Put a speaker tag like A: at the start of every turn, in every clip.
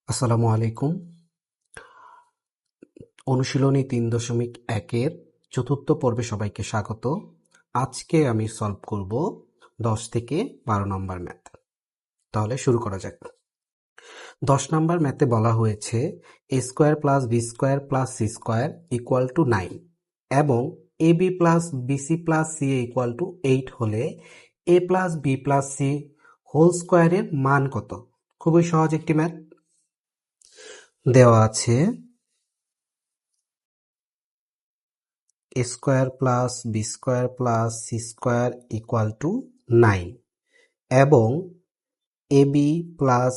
A: আসসালামু আলাইকুম। অনুশীলনী ৩.১-এর চতুর্থ পর্বে সবাইকে স্বাগত। আজকে আমি সলভ করব ১০ থেকে ১২ নম্বর ম্যাথ। তাহলে শুরু করা যাক। ১০ নম্বর ম্যাথে বলা হয়েছে a square plus B square plus C square equal to 9 এবং ab plus BC plus C equal to 8 হলে a plus B plus C whole স্কোয়ারের মান কত? খুবই সহজ একটি ম্যাথ। দেওয়া আছে a square plus B square plus C square equal to 9 এবং ab plus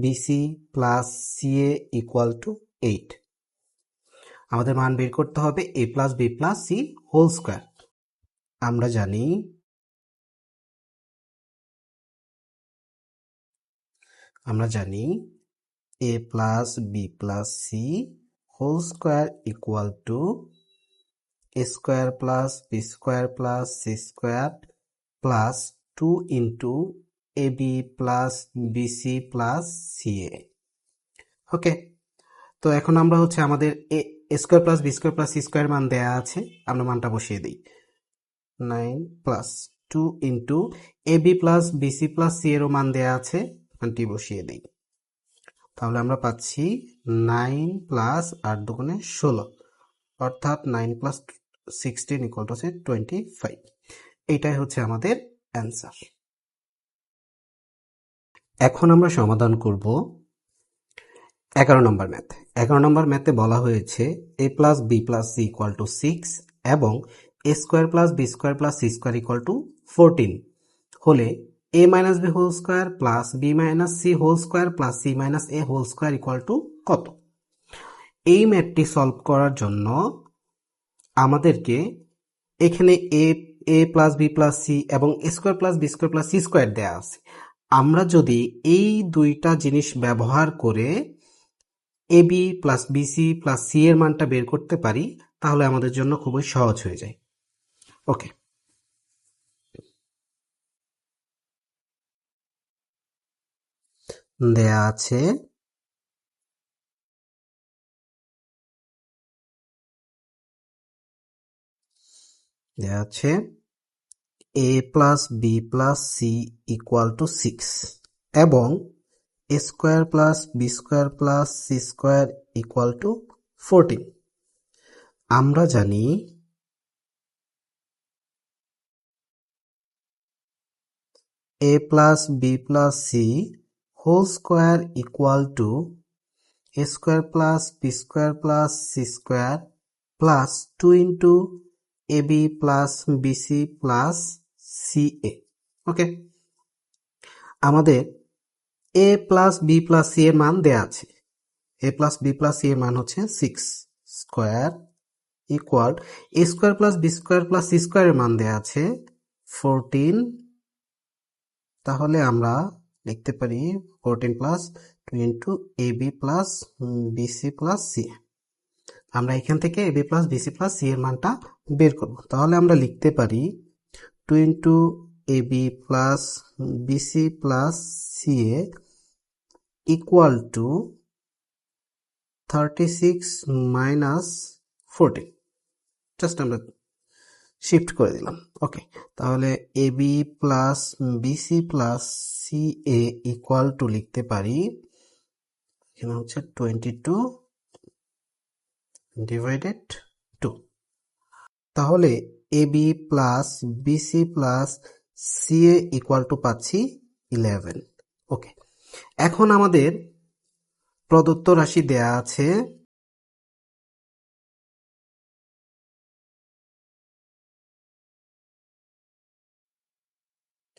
A: BC plus CA equal to 8। আমাদের মান বের করতে হবে a plus B plus C whole square. আমরা জানি a plus B plus C whole square equal to a square plus B square plus C square plus 2 into ab plus BC plus CA. Okay, তো এখন আমরা আমাদের A square plus B square plus C square মান দেয়া আছে, আমরা মানটা বসিয়ে দিই। 9 plus 2 into ab plus BC plus C এরও মান দেয়া আছে, মানটি বসিয়ে দিই। তাহলে আমরা পাচ্ছি 9 প্লাস 8 দুগুণে 16, অর্থাৎ 9 প্লাস 16 ইকুয়াল টু 25। এইটাই আমাদের অ্যান্সার। এখন আমরা সমাধান করব 11 নম্বর ম্যাথ। 11 নম্বর ম্যাথে বলা হয়েছে a plus B plus C equal to 6 এবং a square plus B square plus C square equal to 14 হলে a minus B whole square plus B minus C whole square plus C minus A whole square equal to কত? এই ম্যাথটি solve করার জন্য আমাদেরকে এখানে A plus B plus C এবং A square plus B square plus C square দেওয়া আছে। আমরা যদি এই দুইটা জিনিস ব্যবহার করে A B plus BC plus C এর মানটা বের করতে পারি, তাহলে আমাদের জন্য খুবই সহজ হয়ে যায়। ওকে, দেয়া আছে a plus B plus C equal to 6 এবং A square plus B square plus C square equal to 14। আমরা জানি a plus B plus C whole square equal to a square plus B square plus C square plus 2 into A B plus BC plus C A. Okay, আমাদের a plus B plus C এর মান দেয়া আছে। a plus B plus C এর মান 6 square equal A square plus B square plus C square এর মান দেয়া আছে 14। তাহলে আমরা লিখতে পারি 14 plus 2 into A B plus BC plus C. আমরা এখান থেকে A B plus BC plus C এর মানটা বের করব। তাহলে আমরা লিখতে পারি 2 into A B plus BC plus C A equal to 36 minus 14। Just আমরা শিফট করে দিলাম। ওকে, তাহলে A B plus BC plus C A equal to লিখতে পারি এখানে 22 ডিভাইডেড 2। তাহলে A B plus BC plus C A equal to পাচ্ছি 11। ওকে, এখন আমাদের প্রদত্ত রাশি দেয়া আছে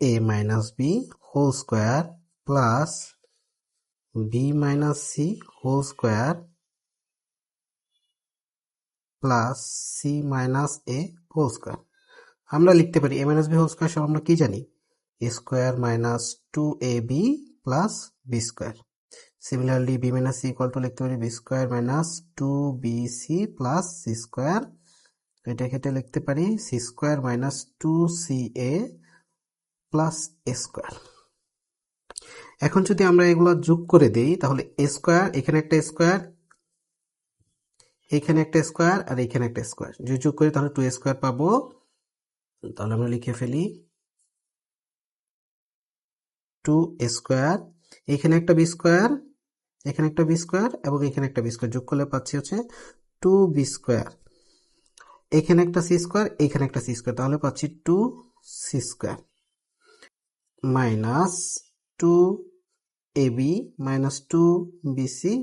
A: a minus B whole square plus B minus C whole square plus C minus A whole square. আমরা লিখতে পারি a minus B whole square সব আমরা কি জানি, A square minus 2ab plus B square. Similarly B minus C equal to লিখতে পারি B square minus 2bc plus C square. এটা ক্ষেত্রে লিখতে পারি C square minus 2ca plus A square. এখন যদি আমরা এগুলো যোগ করে দেই তাহলে এ স্কোয়ার, এখানে একটা স্কোয়ার, এখানে একটা স্কোয়ার আর এখানে একটা স্কোয়ার, যদি যোগ করি তাহলে 2 স্কোয়ার পাবো। তাহলে আমরা লিখে ফেলি 2 স্কোয়ার, এখানে একটা বি স্কোয়ার, এখানে একটা বি স্কোয়ার এবং এখানে একটা বি স্কোয়ার, যোগ করলে পাচ্ছি হচ্ছে 2 বি স্কোয়ার, এখানে একটা সি স্কোয়ার, এখানে একটা সি স্কোয়ার, তাহলে পাচ্ছি 2 C square minus 2 AB minus 2 BC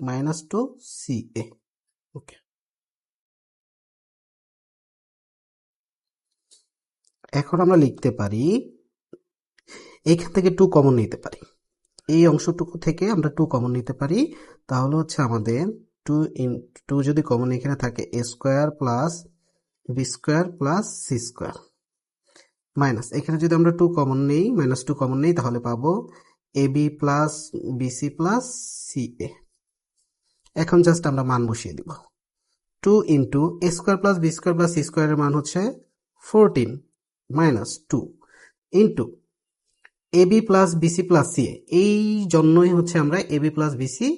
A: minus 2 CA. Okay, এখন আমরা লিখতে পারি, এখান থেকে 2 কমন নিতে পারি, এই অংশটুকু থেকে আমরা 2 কমন নিতে পারি, তাহলে হচ্ছে আমাদের 2 যদি কমন এখানে থাকে A square plus B square plus C square minus, এখানে যদি আমরা 2 কমন নেই, মাইনাস 2 কমন নেই, তাহলে পাবো A B plus BC plus CA. এখন জাস্ট আমরা মান বসিয়ে দিব, 2 into A square plus B square plus C স্কোয়ারের মান হচ্ছে 14 minus 2 into AB plus BC plus C, এই জন্যই হচ্ছে আমরা AB plus BC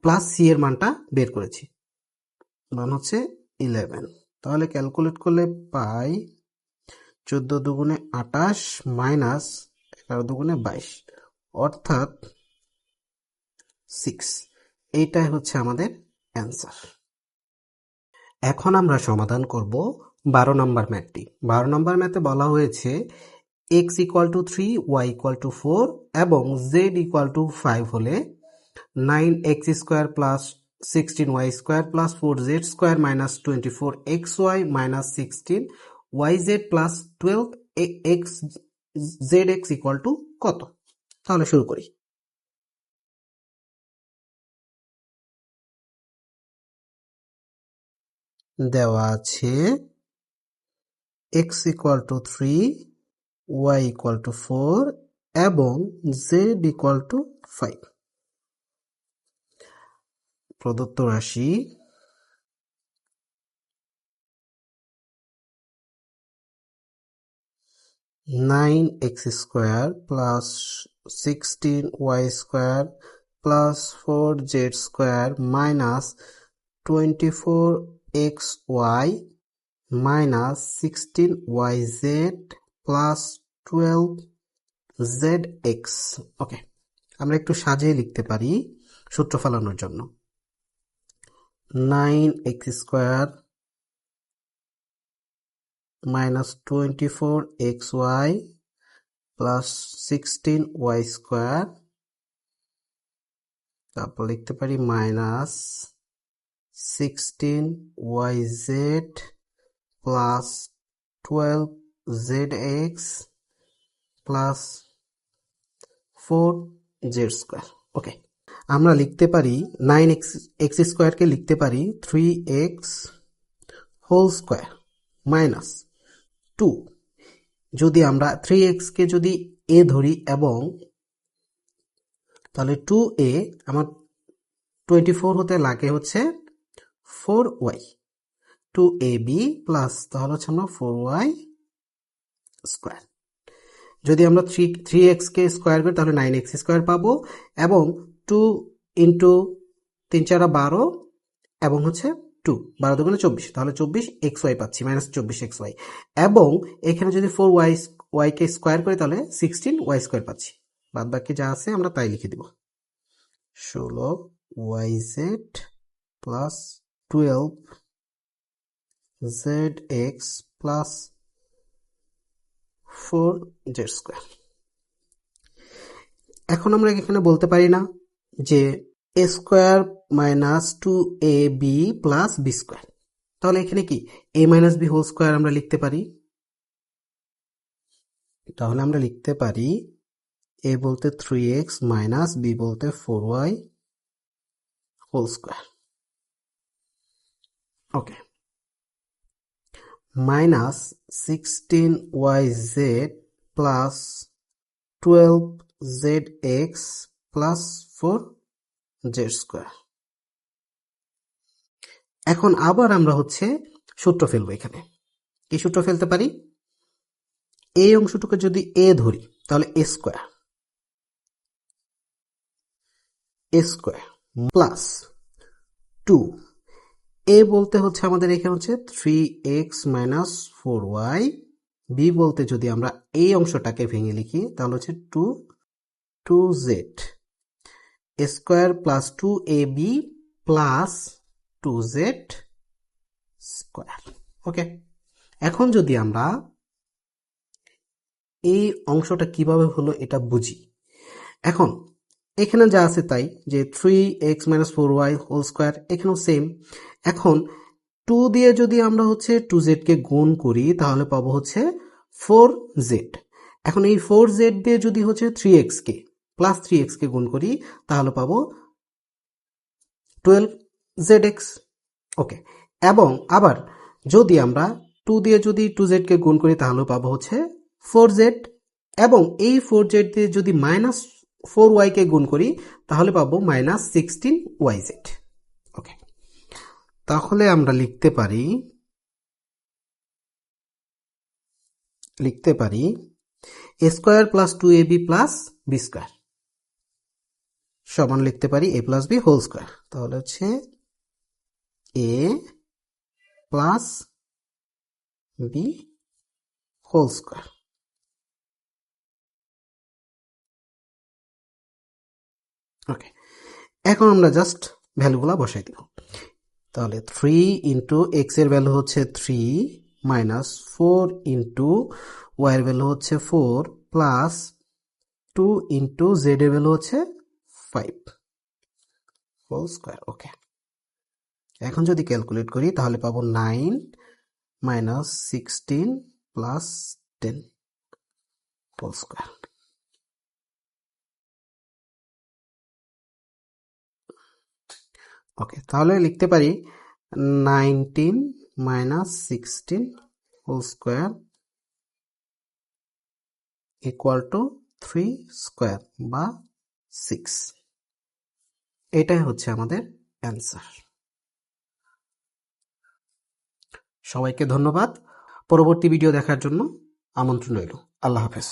A: plus C এর মানটা বের করেছি, মান হচ্ছে 11। তাহলে ক্যালকুলেট করলে পাই 14 দুগুণে 28 মাইনাস 11 দুগুণে 22 অর্থাৎ 6। এইটাই হচ্ছে আমাদের অ্যান্সার। এখন আমরা সমাধান করব 12 নম্বর ম্যাথটি। 12 নম্বর ম্যাথে বলা হয়েছে x equal to 3, y equal to 4 এবং z ইকুয়াল টু 5 হলে 9x square plus 16y square plus 4z square minus 24xy minus 16yz plus 12xzx equal to কত? তাহলে শুরু করি। দেওয়া আছে x equal to 3, y equal to 4 এবং z equal to 5। প্রদত্ত রাশি nine x square plus 16y square plus 4z square minus 24xy minus 16yz plus 12zx। ওকে, আমরা একটু সাজিয়ে লিখতে পারি সূত্র ফেলানোর জন্য। 9x square minus 24xy plus 16y square, তারপর লিখতে পারি minus 16yz plus 12zx plus 4z square. Okay, আমরা লিখতে পারি 9x স্কোয়ারকে লিখতে পারি 3x হোল স্কোয়ার মাইনাস 2, যদি আমরা 3x কে যদি a ধরি এবং তাহলে 2a আমার 24 হতে লাগে হচ্ছে 4y, 2ab প্লাস তাহলে হচ্ছে আমরা 4y স্কোয়ার। যদি আমরা 3x কে স্কোয়ার করি তাহলে 9x স্কোয়ার পাবো এবং 2 ইন্টু 3 4 12 এবং হচ্ছে 2, 12 দুগুণে 24, তাহলে 24xy পাচ্ছি, মাইনাস 24xy এবং এখানে যদি 4y কে স্কোয়ার করি তাহলে 16y স্কোয়ার পাচ্ছি। বাদ বাকি যা আছে আমরা তাই লিখে দিব, 16yz plus 12zx plus 4z square. এখন আমরা এখানে বলতে পারি না যে a square minus 2ab plus b square, তাহলে এখানে কি a minus b whole square আমরা লিখতে পারি। তাহলে আমরা লিখতে পারি a বলতে 3x মাইনাস b বলতে 4y whole square. Okay, minus 16yz plus 12zx plus 4z square. এখন আবার আমরা হচ্ছে সূত্র ফেলবো। এখানে কি সূত্র ফেলতে পারি? এই অংশটুকু যদি a ধরি তাহলে a square A square plus 2, এ বলতে হচ্ছে আমাদের এখানে হচ্ছে 3x মাইনাস 4y, বি বলতে যদি আমরা এই অংশটাকে ভেঙে লিখি তাহলে হচ্ছে 2z square plus 2ab plus 2z square. Okay, এখন যদি আমরা এই অংশটা কিভাবে হলো এটা বুঝি। এখন এখানে যা আছে তাই, যে 3x minus 4y whole square, এখানেও সেম। এখন 2 দিয়ে যদি আমরা হচ্ছে 2z কে গুণ করি তাহলে পাবো হচ্ছে 4z। এখন এই 4z দিয়ে যদি হচ্ছে 3x কে প্লাস 3x কে গুণ করি তাহলে পাবো 12zx। ওকে, এবং আবার যদি আমরা 2 দিয়ে যদি 2z কে গুণ করি তাহলে পাবো হচ্ছে 4z, এবং এই 4z দিয়ে যদি মাইনাস 4y কে গুণ করি তাহলে পাবো মাইনাস 16yz। ওকে, তাহলে আমরা লিখতে পারি a square plus 2ab plus B square সমান লিখতে পারি a plus B whole square. তাহলে হচ্ছে a plus B whole square. Okay, এখন আমরা জাস্ট ভ্যালুগুলো বসাই দিব। তাহলে 3 ইন্টু এক্স এর ভ্যালু হচ্ছে 3 মাইনাস 4 ইন্টু ওয়াই এর ভ্যালু হচ্ছে 4 প্লাস 2 ইন্টু জেড এর ভ্যালু হচ্ছে 5 হোল স্কোয়ার। ওকে, এখন যদি ক্যালকুলেট করি তাহলে পাবো 9 minus 16 plus 10 whole square. Okay, তাহলে লিখতে পারি 19 minus 16 whole square equal to 3 square বা 6। এটাই হচ্ছে আমাদের অ্যান্সার। সবাইকে ধন্যবাদ। পরবর্তী ভিডিও দেখার জন্য আমন্ত্রণ রইল। আল্লাহ হাফেজ।